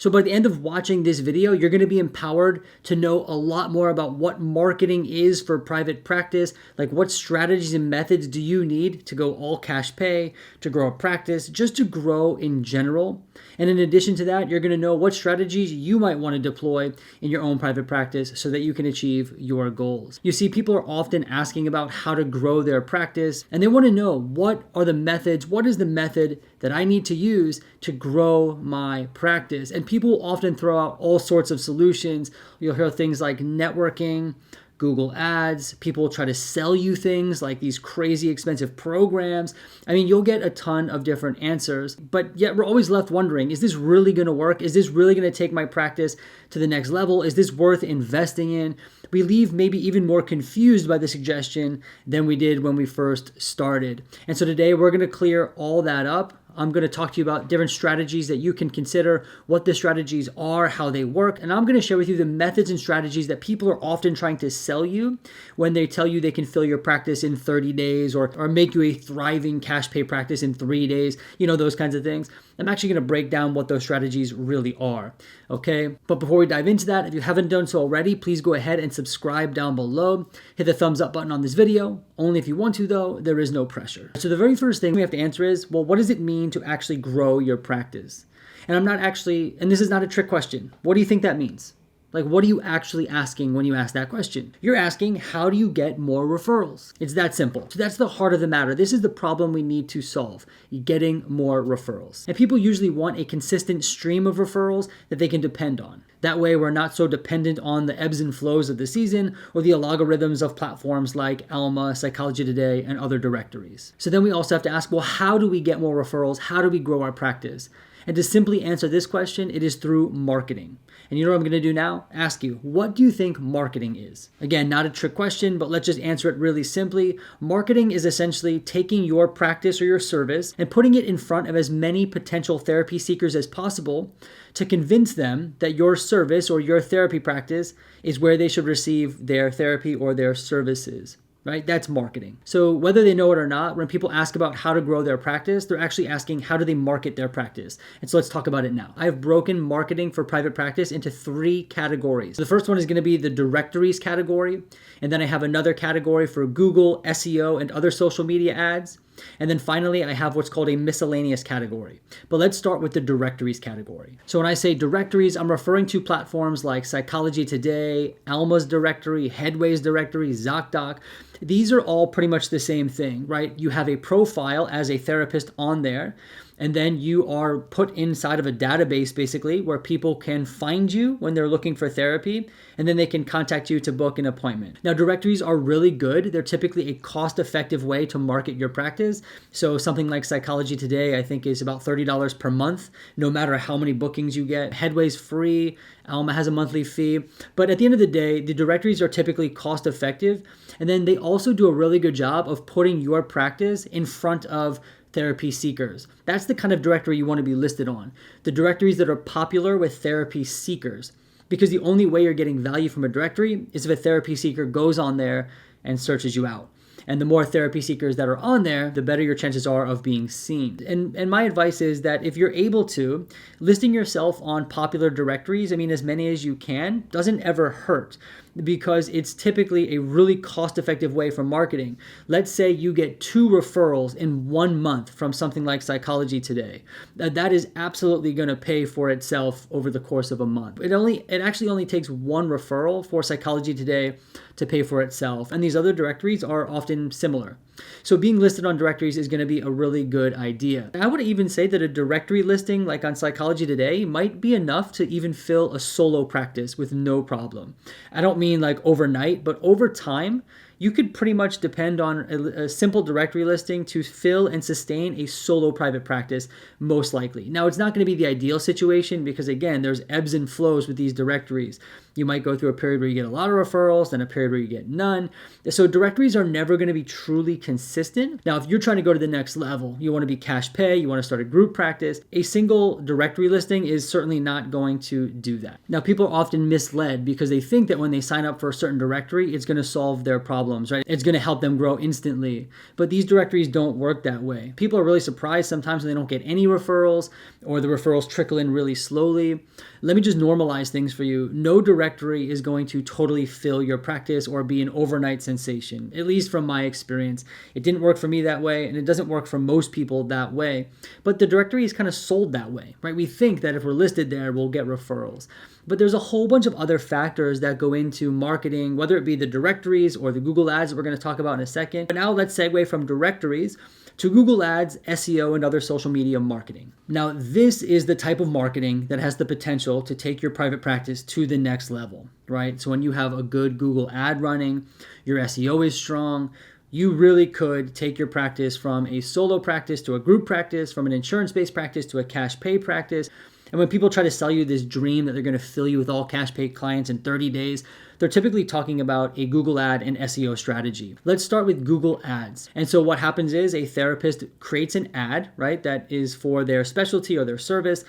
So by the end of watching this video, you're going to be empowered to know a lot more about what marketing is for private practice, like what strategies and methods do you need to go all cash pay, to grow a practice, just to grow in general. And in addition to that, you're going to know what strategies you might want to deploy in your own private practice so that you can achieve your goals. You see, people are often asking about how to grow their practice, and they want to know what are the methods, what is the method that I need to use to grow my practice. And people often throw out all sorts of solutions. You'll hear things like networking, Google Ads. People try to sell you things like these crazy expensive programs. I mean, you'll get a ton of different answers, but yet we're always left wondering, is this really going to work? Is this really going to take my practice to the next level? Is this worth investing in? We leave maybe even more confused by the suggestion than we did when we first started. And so today we're going to clear all that up. I'm going to talk to you about different strategies that you can consider, what the strategies are, how they work, and I'm going to share with you the methods and strategies that people are often trying to sell you when they tell you they can fill your practice in 30 days or make you a thriving cash pay practice in 3 days, those kinds of things. I'm actually going to break down what those strategies really are, okay? But before we dive into that, if you haven't done so already, please go ahead and subscribe down below. Hit the thumbs up button on this video. Only if you want to, though. There is no pressure. So the very first thing we have to answer is, well, what does it mean to actually grow your practice? And this is not a trick question. What do you think that means? Like, what are you actually asking when you ask that question? You're asking, how do you get more referrals? It's that simple. So that's the heart of the matter. This is the problem we need to solve, getting more referrals. And people usually want a consistent stream of referrals that they can depend on. That way, we're not so dependent on the ebbs and flows of the season or the algorithms of platforms like ALMA, Psychology Today, and other directories. So then we also have to ask, well, how do we get more referrals? How do we grow our practice? And to simply answer this question, it is through marketing. And you know what I'm going to do now? Ask you, what do you think marketing is? Again, not a trick question, but let's just answer it really simply. Marketing is essentially taking your practice or your service and putting it in front of as many potential therapy seekers as possible to convince them that your service or your therapy practice is where they should receive their therapy or their services. Right? That's marketing. So whether they know it or not, when people ask about how to grow their practice, they're actually asking, how do they market their practice? And so let's talk about it now. I've broken marketing for private practice into 3 categories. The first one is going to be the directories category. And then I have another category for Google, SEO, and other social media ads. And then finally, I have what's called a miscellaneous category. But let's start with the directories category. So when I say directories, I'm referring to platforms like Psychology Today, ALMA's directory, Headway's directory, ZocDoc. These are all pretty much the same thing, right? You have a profile as a therapist on there, and then you are put inside of a database basically where people can find you when they're looking for therapy, and then they can contact you to book an appointment. Now, directories are really good. They're typically a cost-effective way to market your practice. So something like Psychology Today, I think, is about $30 per month, no matter how many bookings you get. Headway's free. ALMA has a monthly fee. But at the end of the day, the directories are typically cost-effective, and then they also do a really good job of putting your practice in front of therapy seekers. That's the kind of directory you want to be listed on. The directories that are popular with therapy seekers. Because the only way you're getting value from a directory is if a therapy seeker goes on there and searches you out. And the more therapy seekers that are on there, the better your chances are of being seen. And my advice is that if you're able to, listing yourself on popular directories, as many as you can, doesn't ever hurt, because it's typically a really cost-effective way for marketing. Let's say you get 2 referrals in 1 month from something like Psychology Today. That is absolutely going to pay for itself over the course of a month. It actually only takes 1 referral for Psychology Today to pay for itself. And these other directories are often similar. So being listed on directories is going to be a really good idea. I would even say that a directory listing like on Psychology Today might be enough to even fill a solo practice with no problem. I don't mean like overnight, but over time, you could pretty much depend on a simple directory listing to fill and sustain a solo private practice, most likely. Now, it's not going to be the ideal situation because, again, there's ebbs and flows with these directories. You might go through a period where you get a lot of referrals, then a period where you get none. So directories are never going to be truly consistent. Now, if you're trying to go to the next level, you want to be cash pay, you want to start a group practice, a single directory listing is certainly not going to do that. Now, people are often misled because they think that when they sign up for a certain directory, it's going to solve their problem problems, right? It's going to help them grow instantly. But these directories don't work that way. People are really surprised sometimes when they don't get any referrals or the referrals trickle in really slowly. Let me just normalize things for you. No directory is going to totally fill your practice or be an overnight sensation, at least from my experience. It didn't work for me that way, and it doesn't work for most people that way. But the directory is kind of sold that way, right? We think that if we're listed there, we'll get referrals. But there's a whole bunch of other factors that go into marketing, whether it be the directories or the Google Ads that we're going to talk about in a second. But now let's segue from directories to Google Ads, SEO, and other social media marketing. Now, this is the type of marketing that has the potential to take your private practice to the next level, right? So when you have a good Google ad running, your SEO is strong, you really could take your practice from a solo practice to a group practice, from an insurance-based practice to a cash pay practice. And when people try to sell you this dream that they're going to fill you with all cash pay clients in 30 days, they're typically talking about a Google ad and SEO strategy. Let's start with Google Ads. And so what happens is a therapist creates an ad, right, that is for their specialty or their service.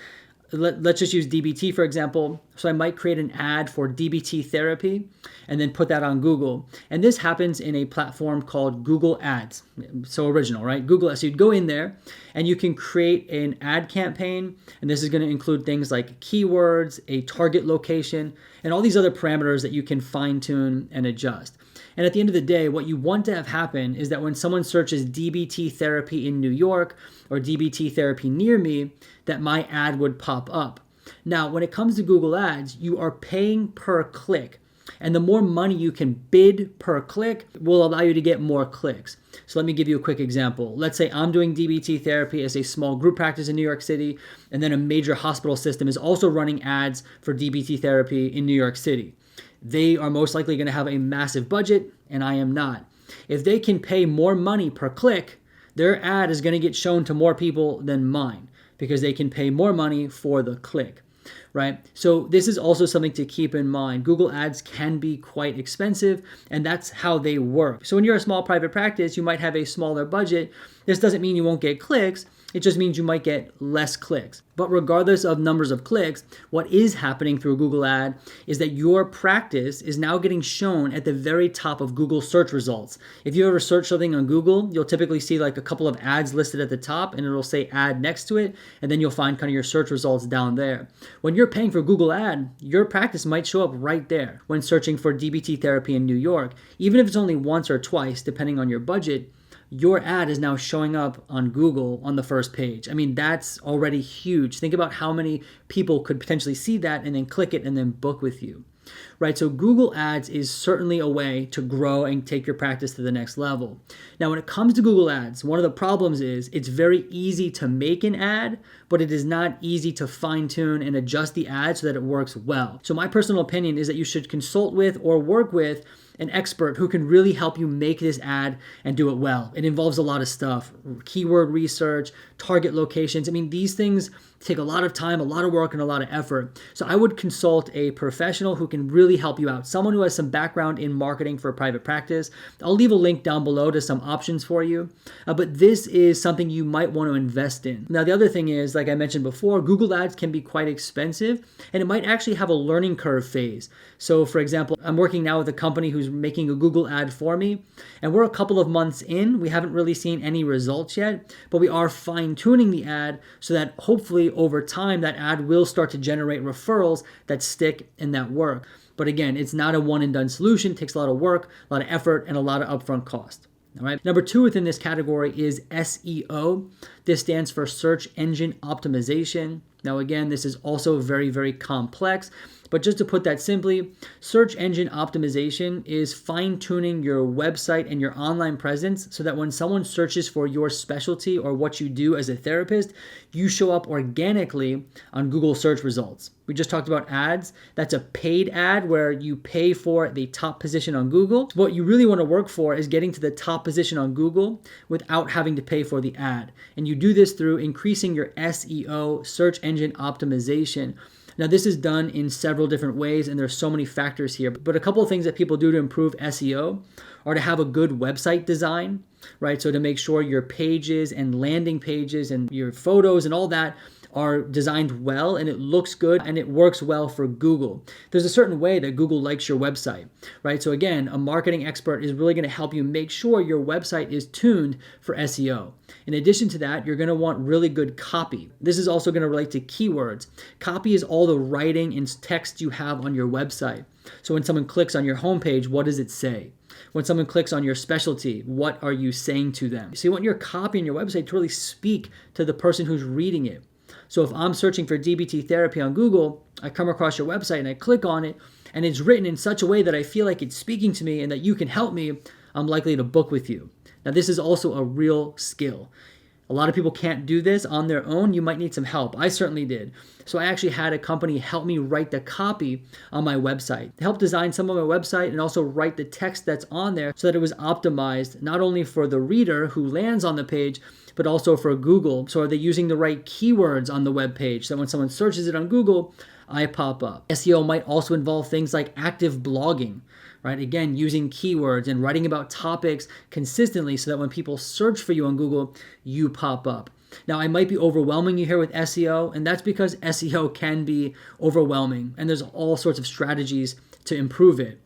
Let's just use DBT, for example. So I might create an ad for DBT therapy and then put that on Google. And this happens in a platform called Google Ads. So original, right? Google Ads. So you'd go in there and you can create an ad campaign. And this is going to include things like keywords, a target location, and all these other parameters that you can fine tune and adjust. And at the end of the day, what you want to have happen is that when someone searches DBT therapy in New York or DBT therapy near me, that my ad would pop up. Now, when it comes to Google Ads, you are paying per click. And the more money you can bid per click will allow you to get more clicks. So let me give you a quick example. Let's say I'm doing DBT therapy as a small group practice in New York City, and then a major hospital system is also running ads for DBT therapy in New York City. They are most likely going to have a massive budget, and I am not. If they can pay more money per click, their ad is going to get shown to more people than mine because they can pay more money for the click, right? So this is also something to keep in mind. Google Ads can be quite expensive, and that's how they work. So when you're a small private practice, you might have a smaller budget. This doesn't mean you won't get clicks. It just means you might get less clicks. But regardless of numbers of clicks, what is happening through a Google ad is that your practice is now getting shown at the very top of Google search results. If you ever search something on Google, you'll typically see like a couple of ads listed at the top and it'll say ad next to it. And then you'll find kind of your search results down there. When you're paying for Google ad, your practice might show up right there when searching for DBT therapy in New York. Even if it's only once or twice, depending on your budget, your ad is now showing up on Google on the first page. I mean, that's already huge. Think about how many people could potentially see that and then click it and then book with you, right? So Google Ads is certainly a way to grow and take your practice to the next level. Now, when it comes to Google Ads, one of the problems is it's very easy to make an ad, but it is not easy to fine tune and adjust the ad so that it works well. So my personal opinion is that you should consult with or work with an expert who can really help you make this ad and do it well. It involves a lot of stuff, keyword research, target locations. I mean, these things take a lot of time, a lot of work, and a lot of effort. So I would consult a professional who can really help you out, someone who has some background in marketing for private practice. I'll leave a link down below to some options for you, but this is something you might want to invest in. Now, the other thing is, like I mentioned before, Google Ads can be quite expensive, and it might actually have a learning curve phase. So for example, I'm working now with a company who's making a Google ad for me, and we're a couple of months in. We haven't really seen any results yet, but we are fine-tuning the ad so that hopefully over time that ad will start to generate referrals that stick and that work. But again, it's not a one and done solution. It takes a lot of work, a lot of effort, and a lot of upfront cost. All right. Number 2 within this category is SEO. This stands for search engine optimization. Now, again, this is also very, very complex. But just to put that simply, search engine optimization is fine-tuning your website and your online presence so that when someone searches for your specialty or what you do as a therapist, you show up organically on Google search results. We just talked about ads. That's a paid ad where you pay for the top position on Google. What you really want to work for is getting to the top position on Google without having to pay for the ad. And you do this through increasing your SEO, search engine optimization. Now, this is done in several different ways, and there's so many factors here. But a couple of things that people do to improve SEO are to have a good website design, right? So to make sure your pages and landing pages and your photos and all that are designed well and it looks good and it works well for Google. There's a certain way that Google likes your website, right? So again, a marketing expert is really going to help you make sure your website is tuned for SEO. In addition to that, you're going to want really good copy. This is also going to relate to keywords. Copy is all the writing and text you have on your website. So when someone clicks on your homepage, what does it say? When someone clicks on your specialty, what are you saying to them? So you want your copy on your website to really speak to the person who's reading it. So if I'm searching for DBT therapy on Google, I come across your website and I click on it and it's written in such a way that I feel like it's speaking to me and that you can help me, I'm likely to book with you. Now this is also a real skill. A lot of people can't do this on their own. You might need some help. I certainly did. So I actually had a company help me write the copy on my website, help design some of my website and also write the text that's on there so that it was optimized not only for the reader who lands on the page, but also for Google. So are they using the right keywords on the web page so that when someone searches it on Google, I pop up. SEO might also involve things like active blogging, right? Again, using keywords and writing about topics consistently so that when people search for you on Google, you pop up. Now, I might be overwhelming you here with SEO, and that's because SEO can be overwhelming, and there's all sorts of strategies to improve it.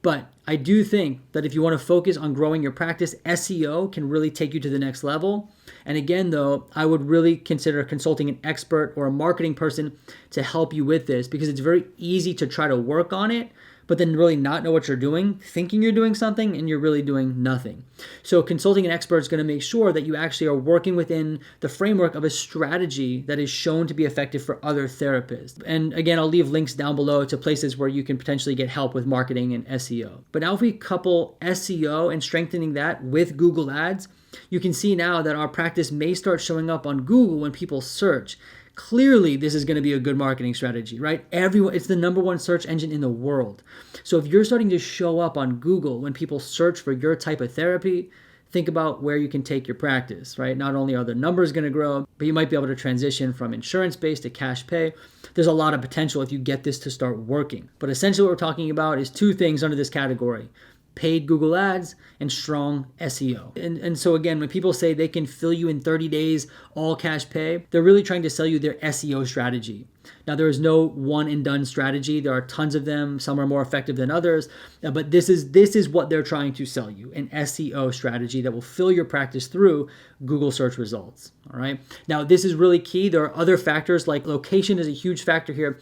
But I do think that if you want to focus on growing your practice, SEO can really take you to the next level. And again, though, I would really consider consulting an expert or a marketing person to help you with this because it's very easy to try to work on it, but then really not know what you're doing, thinking you're doing something, and you're really doing nothing. So consulting an expert is going to make sure that you actually are working within the framework of a strategy that is shown to be effective for other therapists. And again, I'll leave links down below to places where you can potentially get help with marketing and SEO. But now if we couple SEO and strengthening that with Google Ads, you can see now that our practice may start showing up on Google when people search. Clearly, this is going to be a good marketing strategy, right? It's the #1 search engine in the world. So if you're starting to show up on Google when people search for your type of therapy, think about where you can take your practice, right? Not only are the numbers going to grow, but you might be able to transition from insurance-based to cash pay. There's a lot of potential if you get this to start working. But essentially what we're talking about is two things under this category: paid Google Ads and strong SEO. And so again, when people say they can fill you in 30 days, all cash pay, they're really trying to sell you their SEO strategy. Now, there is no one and done strategy. There are tons of them. Some are more effective than others. But this is what they're trying to sell you: an SEO strategy that will fill your practice through Google search results. All right. Now, this is really key. There are other factors like location is a huge factor here.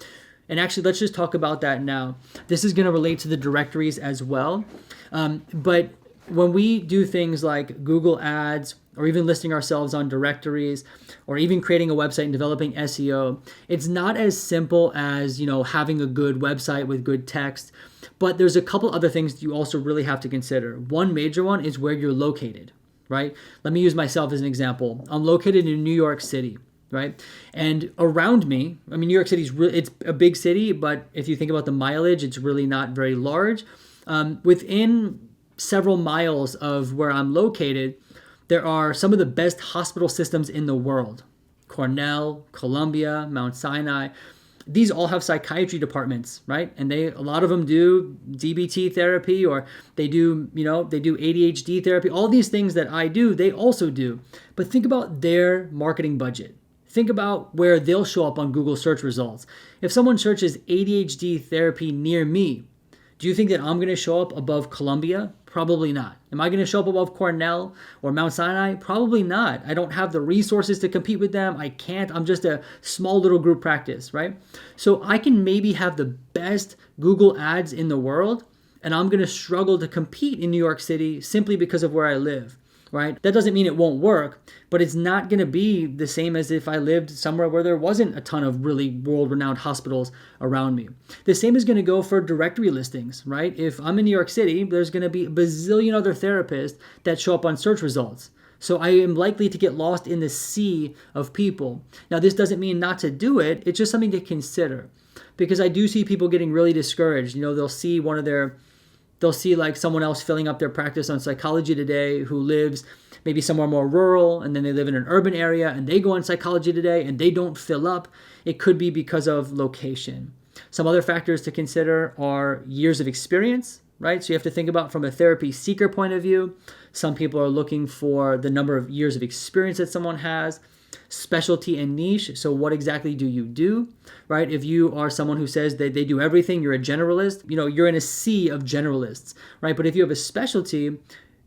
And actually, let's just talk about that now. This is going to relate to the directories as well. But when we do things like Google Ads or even listing ourselves on directories or even creating a website and developing SEO, it's not as simple as, having a good website with good text. But there's a couple other things you also really have to consider. One major one is where you're located, right? Let me use myself as an example. I'm located in New York City. Right? And around me, New York City it's a big city, but if you think about the mileage, it's really not very large. Within several miles of where I'm located, there are some of the best hospital systems in the world: Cornell, Columbia, Mount Sinai. These all have psychiatry departments, right? And a lot of them do DBT therapy, or they do ADHD therapy. All these things that I do, they also do. But think about their marketing budget. Think about where they'll show up on Google search results. If someone searches ADHD therapy near me, do you think that I'm going to show up above Columbia? Probably not. Am I going to show up above Cornell or Mount Sinai? Probably not. I don't have the resources to compete with them. I can't. I'm just a small little group practice, right? So I can maybe have the best Google ads in the world, and I'm going to struggle to compete in New York City simply because of where I live. Right? That doesn't mean it won't work, but it's not going to be the same as if I lived somewhere where there wasn't a ton of really world-renowned hospitals around me. The same is going to go for directory listings, right? If I'm in New York City, there's going to be a bazillion other therapists that show up on search results. So I am likely to get lost in the sea of people. Now, this doesn't mean not to do it. It's just something to consider, because I do see people getting really discouraged. They'll see like someone else filling up their practice on Psychology Today who lives maybe somewhere more rural, and then they live in an urban area and they go on Psychology Today and they don't fill up. It could be because of location. Some other factors to consider are years of experience, right? So you have to think about from a therapy seeker point of view. Some people are looking for the number of years of experience that someone has. specialty and niche. So what exactly do you do, right? If you are someone who says that they do everything, you're a generalist, you're in a sea of generalists, right? But if you have a specialty,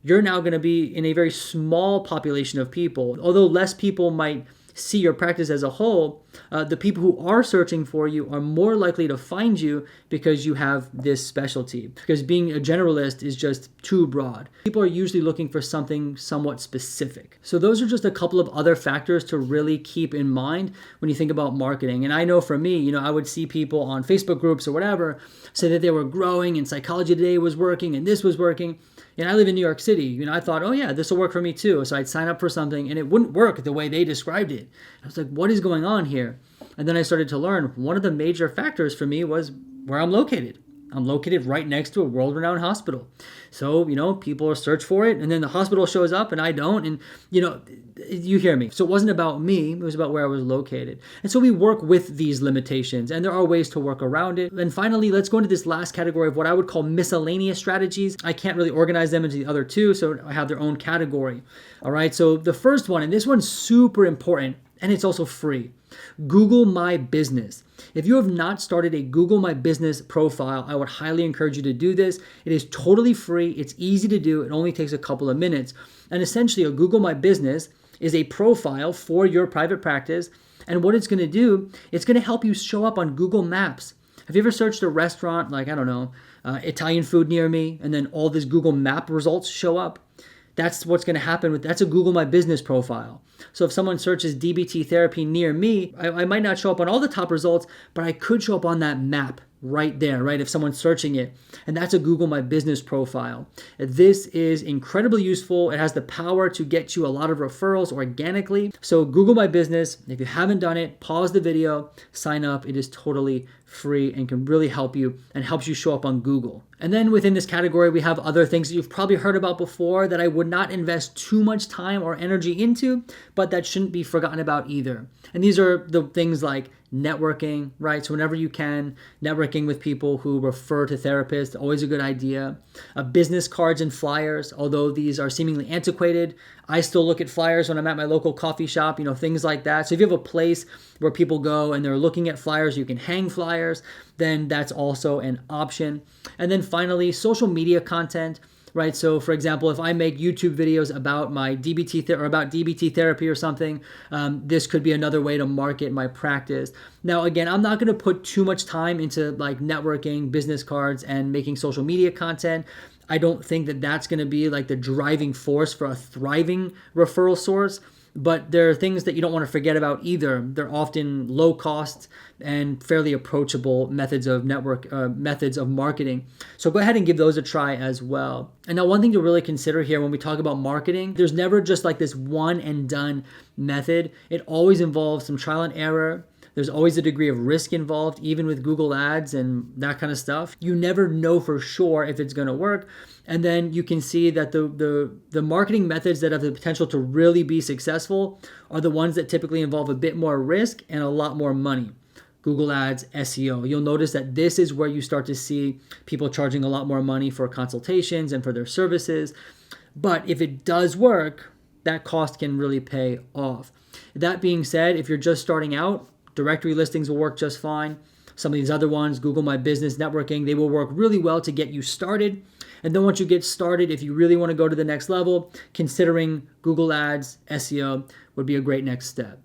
you're now going to be in a very small population of people. Although less people might see your practice as a whole, the people who are searching for you are more likely to find you because you have this specialty. Because being a generalist is just too broad. People are usually looking for something somewhat specific. So those are just a couple of other factors to really keep in mind when you think about marketing. And I know for me, I would see people on Facebook groups or whatever say that they were growing and Psychology Today was working and this was working. And I live in New York City. I thought, oh yeah, this will work for me too. So I'd sign up for something and it wouldn't work the way they described it. I was like, what is going on here? And then I started to learn one of the major factors for me was where I'm located. I'm located right next to a world-renowned hospital. So, people will search for it and then the hospital shows up and I don't. And, you hear me. So it wasn't about me. It was about where I was located. And so we work with these limitations and there are ways to work around it. And finally, let's go into this last category of what I would call miscellaneous strategies. I can't really organize them into the other two, so I have their own category. All right. So the first one, and this one's super important and it's also free. Google My Business. If you have not started a Google My Business profile, I would highly encourage you to do this. It is totally free. It's easy to do. It only takes a couple of minutes. And essentially, a Google My Business is a profile for your private practice. And what it's going to do, it's going to help you show up on Google Maps. Have you ever searched a restaurant like, Italian food near me, and then all these Google Map results show up? That's what's going to happen that's a Google My Business profile. So if someone searches DBT therapy near me, I might not show up on all the top results, but I could show up on that map right there, right? If someone's searching it. And that's a Google My Business profile. This is incredibly useful. It has the power to get you a lot of referrals organically. So Google My Business, if you haven't done it, pause the video, sign up. It is totally free and can really help you and helps you show up on Google. And then within this category, we have other things that you've probably heard about before that I would not invest too much time or energy into, but that shouldn't be forgotten about either. And these are the things like networking, right? So whenever you can, networking with people who refer to therapists, always a good idea. Business cards and flyers, although these are seemingly antiquated, I still look at flyers when I'm at my local coffee shop, things like that. So if you have a place where people go and they're looking at flyers, you can hang flyers, then that's also an option. And then finally, social media content. Right. So for example, if I make YouTube videos about my DBT therapy or something, this could be another way to market my practice. Now, again, I'm not going to put too much time into like networking, business cards, and making social media content. I don't think that that's going to be like the driving force for a thriving referral source. But there are things that you don't want to forget about either. They're often low cost and fairly approachable methods of marketing. So go ahead and give those a try as well. And now one thing to really consider here when we talk about marketing, there's never just like this one and done method. It always involves some trial and error. There's always a degree of risk involved, even with Google Ads and that kind of stuff. You never know for sure if it's going to work. And then you can see that the marketing methods that have the potential to really be successful are the ones that typically involve a bit more risk and a lot more money. Google Ads, SEO. You'll notice that this is where you start to see people charging a lot more money for consultations and for their services. But if it does work, that cost can really pay off. That being said, if you're just starting out, directory listings will work just fine. Some of these other ones, Google My Business, networking, they will work really well to get you started. And then once you get started, if you really want to go to the next level, considering Google Ads, SEO would be a great next step.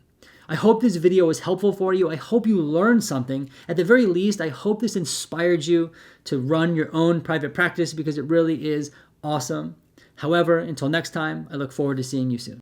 I hope this video was helpful for you. I hope you learned something. At the very least, I hope this inspired you to run your own private practice because it really is awesome. However, until next time, I look forward to seeing you soon.